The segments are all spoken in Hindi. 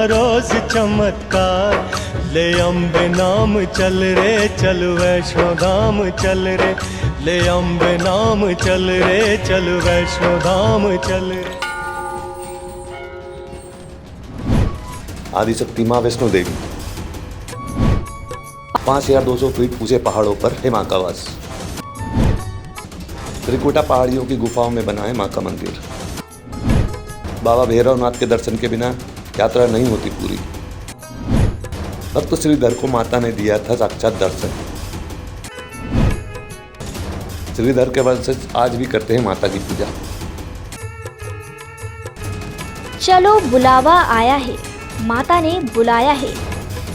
रोज चमत्कार। ले अम्बे नाम चल रे चल वैष्णो धाम चल रे, ले अम्बे नाम चल रे चल वैष्णो धाम चल रे। आदिशक्ति माँ वैष्णो देवी 5200 फीट ऊंचे पहाड़ों पर है माँ का वास। त्रिकुटा पहाड़ियों की गुफाओं में बना है माँ का मंदिर। बाबा भैरवनाथ के दर्शन के बिना यात्रा नहीं होती पूरी। भक्त श्रीधर को माता ने दिया था साक्षात दर्शन। श्रीधर के वंशज आज भी करते हैं माता की पूजा। चलो बुलावा आया है, माता ने बुलाया है।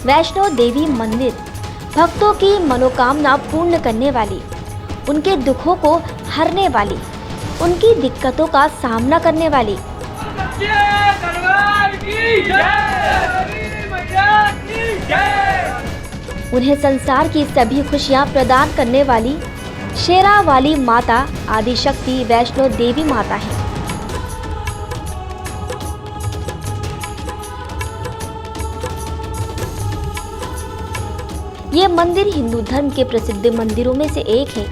वैष्णो देवी मंदिर भक्तों की मनोकामना पूर्ण करने वाली, उनके दुखों को हरने वाली, उनकी दिक्कतों का सामना करने वाली। उन्हें संसार की सभी खुशियां प्रदान करने वाली शेरा वाली माता आदिशक्ति वैष्णो देवी माता है। ये मंदिर हिंदू धर्म के प्रसिद्ध मंदिरों में से एक है।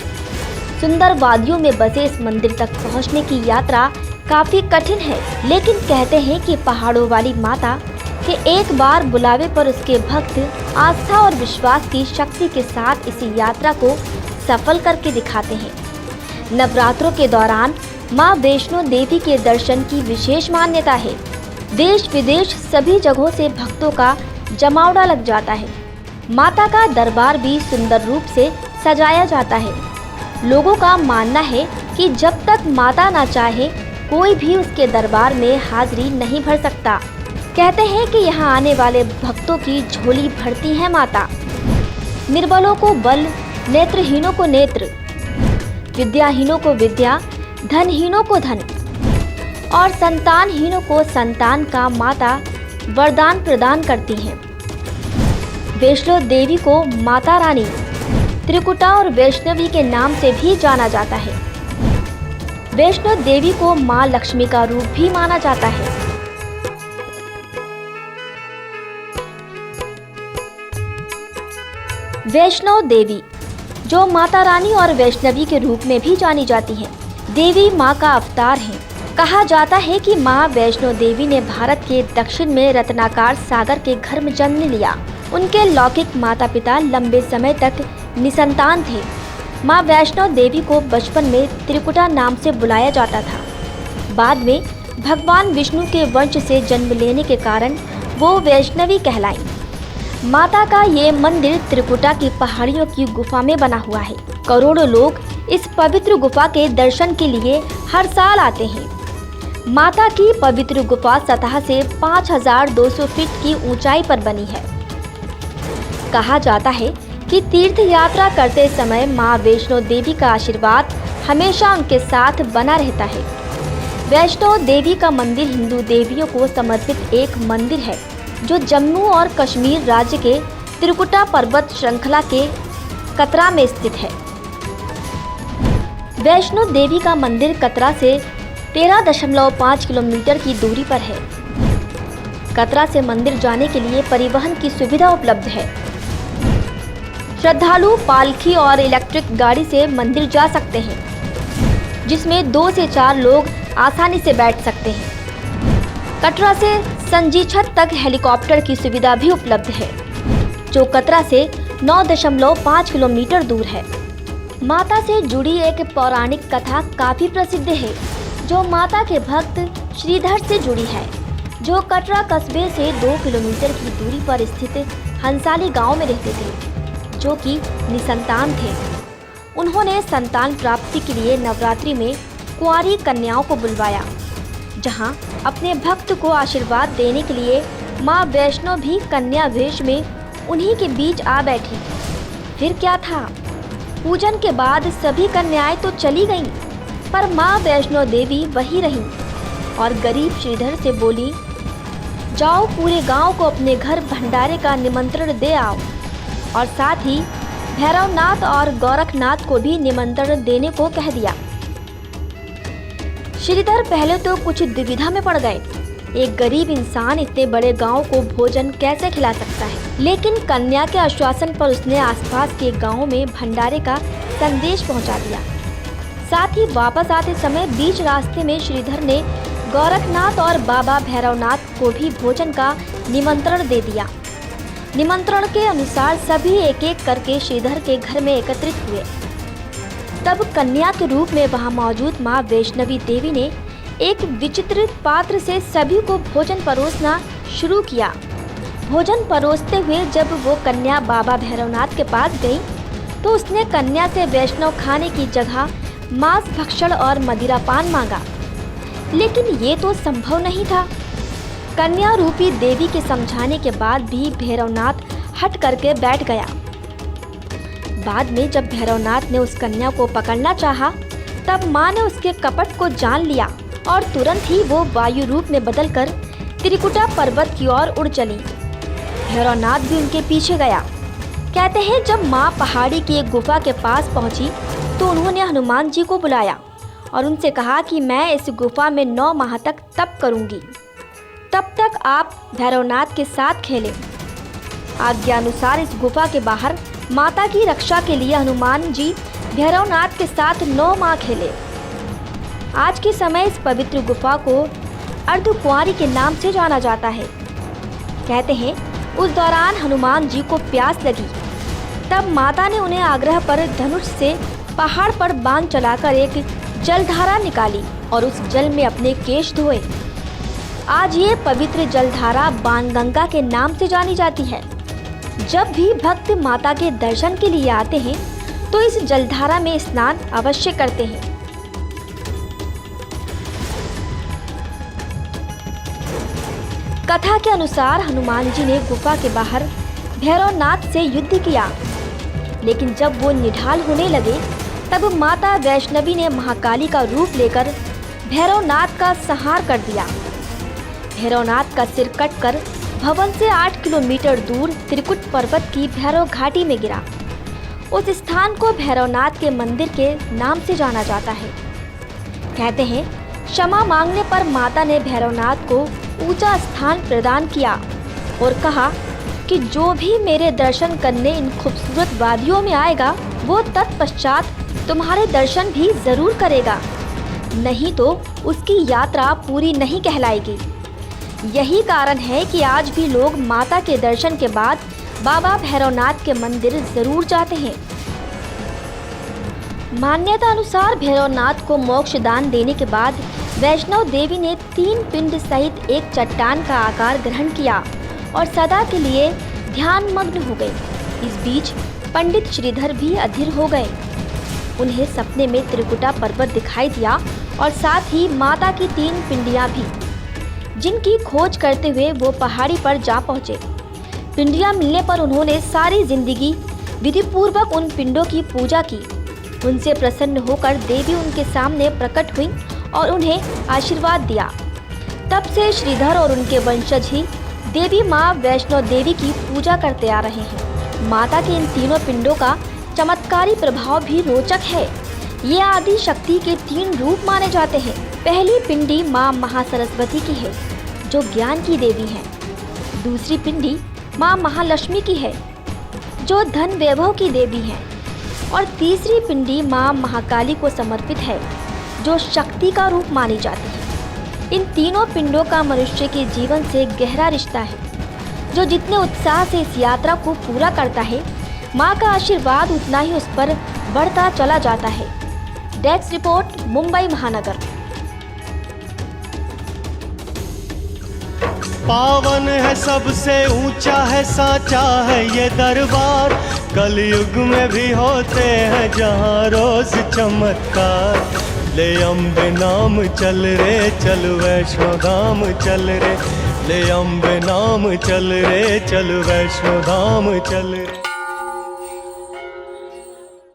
सुंदर वादियों में बसे इस मंदिर तक पहुंचने की यात्रा काफी कठिन है, लेकिन कहते हैं कि पहाड़ों वाली माता के एक बार बुलावे पर उसके भक्त आस्था और विश्वास की शक्ति के साथ इस यात्रा को सफल करके दिखाते हैं। नवरात्रों के दौरान मां वैष्णो देवी के दर्शन की विशेष मान्यता है। देश विदेश सभी जगहों से भक्तों का जमावड़ा लग जाता है। माता का दरबार भी सुंदर रूप से सजाया जाता है। लोगों का मानना है कि जब तक माता ना चाहे कोई भी उसके दरबार में हाजिरी नहीं भर सकता। कहते हैं कि यहाँ आने वाले भक्तों की झोली भरती है माता। निर्बलों को बल, नेत्रहीनों को नेत्र, विद्याहीनों को विद्या, धनहीनों को धन और संतानहीनों को संतान का माता वरदान प्रदान करती हैं। वैष्णो देवी को माता रानी, त्रिकुटा और वैष्णवी के नाम से भी जाना जाता है। वैष्णो देवी को मां लक्ष्मी का रूप भी माना जाता है। वैष्णो देवी जो माता रानी और वैष्णवी के रूप में भी जानी जाती हैं, देवी मां का अवतार है। कहा जाता है कि मां वैष्णो देवी ने भारत के दक्षिण में रत्नाकर सागर के घर में जन्म लिया। उनके लौकिक माता पिता लंबे समय तक निसंतान थे। मां वैष्णो देवी को बचपन में त्रिकुटा नाम से बुलाया जाता था। बाद में भगवान विष्णु के वंश से जन्म लेने के कारण वो वैष्णवी कहलाई। माता का ये मंदिर त्रिकुटा की पहाड़ियों की गुफा में बना हुआ है। करोड़ों लोग इस पवित्र गुफा के दर्शन के लिए हर साल आते हैं। माता की पवित्र गुफा सतह से 5200 फीट की ऊंचाई पर बनी है। कहा जाता है कि तीर्थ यात्रा करते समय मां वैष्णो देवी का आशीर्वाद हमेशा उनके साथ बना रहता है। वैष्णो देवी का मंदिर हिंदू देवियों को समर्पित एक मंदिर है जो जम्मू और कश्मीर राज्य के त्रिकुटा पर्वत श्रृंखला के कतरा में स्थित है। वैष्णो देवी का मंदिर कतरा से 13.5 किलोमीटर की दूरी पर है। कतरा से मंदिर जाने के लिए परिवहन की सुविधा उपलब्ध है। श्रद्धालु पालकी और इलेक्ट्रिक गाड़ी से मंदिर जा सकते हैं, जिसमें 2 से 4 लोग आसानी से बैठ सकते हैं। कटरा से संजीछत तक हेलीकॉप्टर की सुविधा भी उपलब्ध है, जो कतरा से 9.5 किलोमीटर दूर है। माता से जुड़ी एक पौराणिक कथा काफी प्रसिद्ध है, जो माता के भक्त श्रीधर से जुड़ी है, जो कटरा कस्बे से 2 किलोमीटर की दूरी पर स्थित हंसाली गांव में रहते थे, जो कि निसंतान थे। उन्होंने संतान प्राप्ति के लिए नवरात्रि में कुंवारी कन्याओं को बुलवाया, जहां अपने भक्त को आशीर्वाद देने के लिए मां वैष्णो भी कन्या वेश में उन्हीं के बीच आ बैठी। फिर क्या था, पूजन के बाद सभी कन्याएं तो चली गईं, पर मां वैष्णो देवी वही रहीं और गरीब श्रीधर से बोली, जाओ पूरे गांव को अपने घर भंडारे का निमंत्रण दे आओ और साथ ही भैरवनाथ और गोरखनाथ को भी निमंत्रण देने को कह दिया। श्रीधर पहले तो कुछ दुविधा में पड़ गए, एक गरीब इंसान इतने बड़े गांव को भोजन कैसे खिला सकता है। लेकिन कन्या के आश्वासन पर उसने आसपास के गांव में भंडारे का संदेश पहुंचा दिया। साथ ही वापस आते समय बीच रास्ते में श्रीधर ने गोरखनाथ और बाबा भैरवनाथ को भी भोजन का निमंत्रण दे दिया। निमंत्रण के अनुसार सभी एक एक करके श्रीधर के घर में एकत्रित हुए। तब कन्या के रूप में वहां मौजूद मां वैष्णवी देवी ने एक विचित्र पात्र से सभी को भोजन परोसना शुरू किया। भोजन परोसते हुए जब वो कन्या बाबा भैरवनाथ के पास गई तो उसने कन्या से वैष्णव खाने की जगह मांस भक्षण और मदिरापान मांगा, लेकिन ये तो संभव नहीं था। कन्या रूपी देवी के समझाने के बाद भी भैरवनाथ हट करके बैठ गया। बाद में जब भैरवनाथ ने उस कन्या को पकड़ना चाहा, तब मां ने उसके कपट को जान लिया और तुरंत ही वो वायु रूप में बदलकर त्रिकुटा पर्वत की ओर उड़ चली। भैरवनाथ भी उनके पीछे गया। कहते हैं जब मां पहाड़ी की एक गुफा के पास पहुंची तो उन्होंने हनुमान जी को बुलाया और उनसे कहा कि मैं इस गुफा में 9 माह तक तप करूंगी, तब तक आप भैरवनाथ के साथ खेलें। आज्ञानुसार इस गुफा के बाहर माता की रक्षा के लिए हनुमान जी भैरवनाथ के साथ 9 माह खेले। आज के समय इस पवित्र गुफा को अर्धकुंवारी के नाम से जाना जाता है। कहते हैं उस दौरान हनुमान जी को प्यास लगी, तब माता ने उन्हें आग्रह पर धनुष से पहाड़ पर बाण चलाकर एक जलधारा निकाली और उस जल में अपने केश धोए। आज ये पवित्र जलधारा बाणगंगा के नाम से जानी जाती है। जब भी भक्त माता के दर्शन के लिए आते हैं तो इस जलधारा में स्नान अवश्य करते हैं। कथा के अनुसार हनुमान जी ने गुफा के बाहर भैरवनाथ से युद्ध किया, लेकिन जब वो निढाल होने लगे तब माता वैष्णवी ने महाकाली का रूप लेकर भैरवनाथ का संहार कर दिया। भैरवनाथ का सिर कटकर भवन से 8 किलोमीटर दूर त्रिकुट पर्वत की भैरव घाटी में गिरा। उस स्थान को भैरवनाथ के मंदिर के नाम से जाना जाता है। कहते हैं क्षमा मांगने पर माता ने भैरवनाथ को ऊंचा स्थान प्रदान किया और कहा कि जो भी मेरे दर्शन करने इन खूबसूरत वादियों में आएगा वो तत्पश्चात तुम्हारे दर्शन भी जरूर करेगा, नहीं तो उसकी यात्रा पूरी नहीं कहलाएगी। यही कारण है कि आज भी लोग माता के दर्शन के बाद बाबा भैरवनाथ के मंदिर जरूर जाते हैं। मान्यता अनुसार भैरवनाथ को मोक्ष दान देने के बाद वैष्णव देवी ने 3 पिंड सहित एक चट्टान का आकार ग्रहण किया और सदा के लिए ध्यान मग्न हो गई। इस बीच पंडित श्रीधर भी अधीर हो गए। उन्हें सपने में त्रिकुटा पर्वत दिखाई दिया और साथ ही माता की 3 पिंडियां भी, जिनकी खोज करते हुए वो पहाड़ी पर जा पहुंचे। पिंडियां मिलने पर उन्होंने सारी जिंदगी विधिपूर्वक उन पिंडों की पूजा की। उनसे प्रसन्न होकर देवी उनके सामने प्रकट हुई और उन्हें आशीर्वाद दिया। तब से श्रीधर और उनके वंशज ही देवी माँ वैष्णो देवी की पूजा करते आ रहे हैं। माता के इन तीनों पिंडों का चमत्कारी प्रभाव भी रोचक है। ये आदि शक्ति के 3 रूप माने जाते हैं। पहली पिंडी माँ महासरस्वती की है, जो ज्ञान की देवी है। दूसरी पिंडी माँ महालक्ष्मी की है, जो धन वैभव की देवी है। और तीसरी पिंडी माँ महाकाली को समर्पित है, जो शक्ति का रूप मानी जाती है। इन तीनों पिंडों का मनुष्य के जीवन से गहरा रिश्ता है, जो जितने उत्साह से इस यात्रा को पूरा करता है, माँ का आशीर्वाद उतना ही उस पर बढ़ता चला जाता है। डेस्क रिपोर्ट, मुंबई महानगर। पावन है सबसे ऊंचा है साचा है ये दरबार, कलयुग में भी होते हैं जहाँ रोज चमत्कार। ले अम्बे नाम चल रे चल वैष्णो धाम चल रे, ले अम्बे नाम चल रे चल वैष्णो धाम चल रे।